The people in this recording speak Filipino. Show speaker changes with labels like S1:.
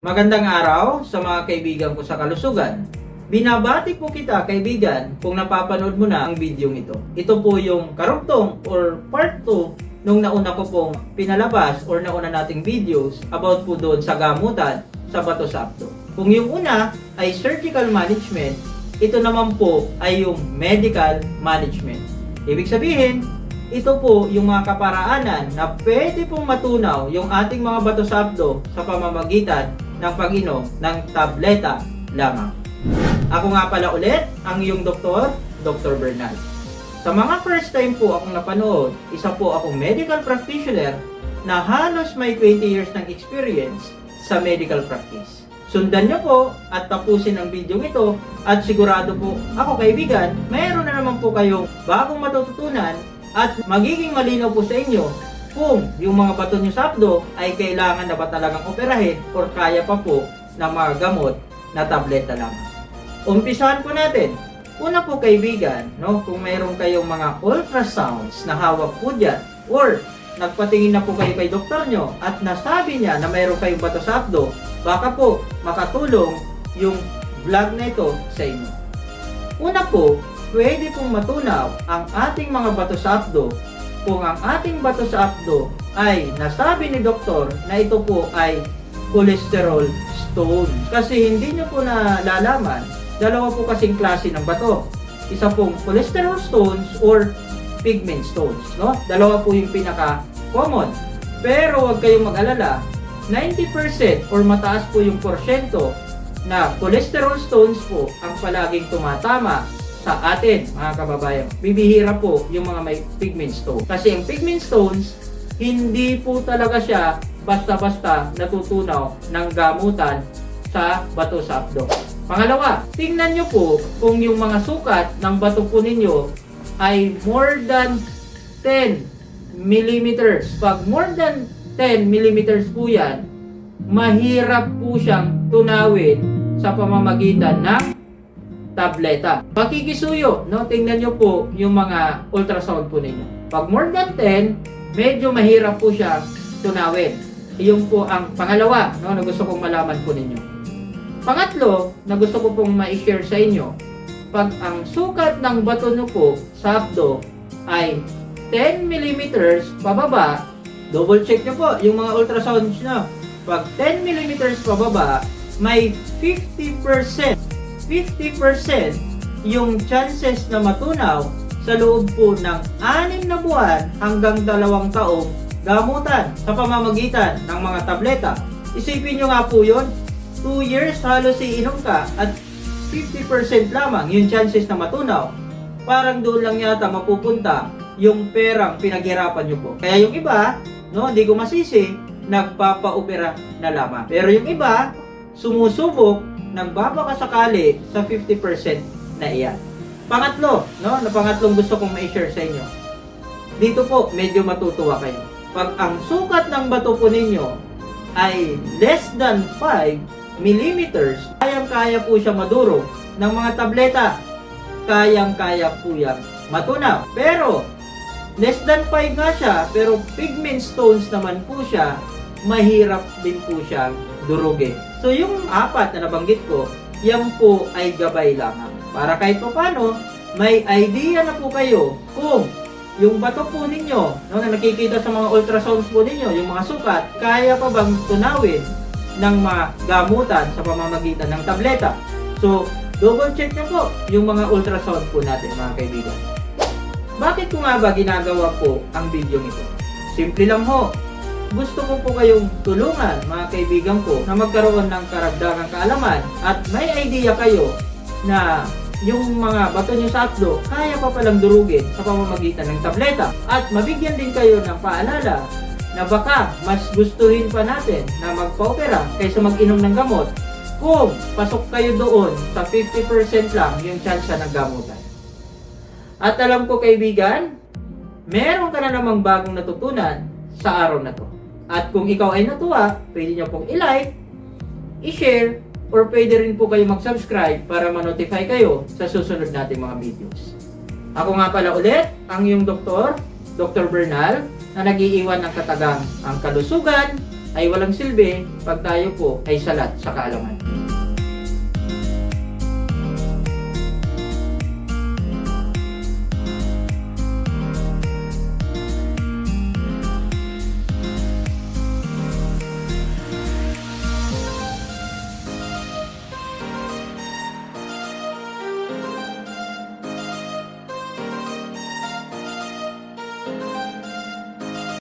S1: Magandang araw sa mga kaibigan ko sa kalusugan. Binabati po kita kaibigan kung napapanood mo na ang video ito. Ito po yung karugtong or part 2 nung nauna ko pong pinalabas or nauna nating videos about po doon sa gamutan sa bato sa abdo. Kung yung una ay surgical management, ito naman po ay yung medical management. Ibig sabihin, ito po yung mga kaparaanan na pwede pong matunaw yung ating mga bato sa abdo sa pamamagitan ng pag-inom ng tableta lamang. Ako nga pala ulit, ang iyong doktor, Dr. Bernal. Sa mga first time po akong napanood, isa po akong medical practitioner na halos may 20 years ng experience sa medical practice. Sundan niyo po at tapusin ang video ito at sigurado po ako kaibigan, mayroon na naman po kayong bagong matututunan at magiging malinaw po sa inyo kung yung mga bato nyo sa abdo ay kailangan na ba talagang operahin or kaya pa po na mga gamot na tableta lamang. Umpisahan po natin. Una po kaibigan, kung mayroon kayong mga ultrasounds na hawak po dyan or nagpatingin na po kayo kay doktor nyo at nasabi niya na mayroon kayong bato sa abdo, baka po makatulong yung vlog na ito sa inyo. Una po, pwede pong matunaw ang ating mga bato sa abdo kung ang ating bato sa abdo ay nasabi ni doktor na ito po ay cholesterol stone. Kasi hindi nyo po nalalaman, dalawa po kasing klase ng bato. Isa pong cholesterol stones or pigment stones. Dalawa po yung pinaka-common. Pero huwag kayong mag-alala, 90% or mataas po yung porsyento na cholesterol stones po ang palaging tumatama sa atin, mga kababayan. Bibihira po yung mga may pigment stone. Kasi ang pigment stones, hindi po talaga siya basta-basta natutunaw ng gamutan sa bato sa abdo. Pangalawa, tingnan nyo po kung yung mga sukat ng bato po ninyo ay more than 10 millimeters. Pag more than 10 millimeters po yan, mahirap po siyang tunawin sa pamamagitan ng tableta. Pakikisuyo, tingnan nyo po yung mga ultrasound po ninyo. Pag more than 10, medyo mahirap po siya tunawin. Iyon po ang pangalawa, na gusto kong malaman po ninyo. Pangatlo, na gusto ko pong ma-share sa inyo, pag ang sukat ng bato nyo po sa abdo ay 10 millimeters pababa, double check nyo po yung mga ultrasounds nyo. Pag 10 millimeters pababa, may 50% yung chances na matunaw sa loob po ng 6 na buwan hanggang 2 taong gamutan sa pamamagitan ng mga tableta. Isipin nyo nga po yun, 2 years halos iinom ka at 50% lamang yung chances na matunaw. Parang doon lang yata mapupunta yung perang pinaghirapan nyo po. Kaya yung iba, hindi ko masisi, nagpapaopera na lamang. Pero yung iba, sumusubok, nagbabakasakali sa 50% na iyan. Pangatlo, pangatlong gusto kong ma-share sa inyo. Dito po, medyo matutuwa kayo. Pag ang sukat ng bato po ninyo ay less than 5 millimeters, kayang-kaya po siya madurog ng mga tableta. Kayang-kaya po yan matunaw. Pero, less than 5 nga siya, pero pigment stones naman po siya, mahirap din po siyang durugin. So yung 4 na nabanggit ko, yan po ay gabay lamang. Para kahit paano, may idea na po kayo kung yung bato po ninyo, na nakikita sa mga ultrasounds po ninyo, yung mga sukat, kaya pa bang tunawin ng mga gamutan sa pamamagitan ng tableta. So, double check nyo po yung mga ultrasound po natin, mga kaibigan. Bakit ko nga ba ginagawa po ang video nito? Simple lang ho. Gusto ko po kayong tulungan, mga kaibigan ko, na magkaroon ng karagdagang kaalaman at may idea kayo na yung mga bato nyo sa abdo kaya pa palang durugin sa pamamagitan ng tableta. At mabigyan din kayo ng paalala na baka mas gustuhin pa natin na magpa-opera kaysa mag-inom ng gamot kung pasok kayo doon sa 50% lang yung chance ng gamutan. At alam ko kaibigan, meron ka na namang bagong natutunan sa araw na to. At kung ikaw ay natuwa, pwede nyo pong i-like, i-share, or pwede rin po kayo mag-subscribe para ma-notify kayo sa susunod nating mga videos. Ako nga pala ulit, ang iyong doktor, Dr. Bernal, na nag-iiwan ng katagang ang kalusugan ay walang silbi pag tayo po ay salat sa kaalaman.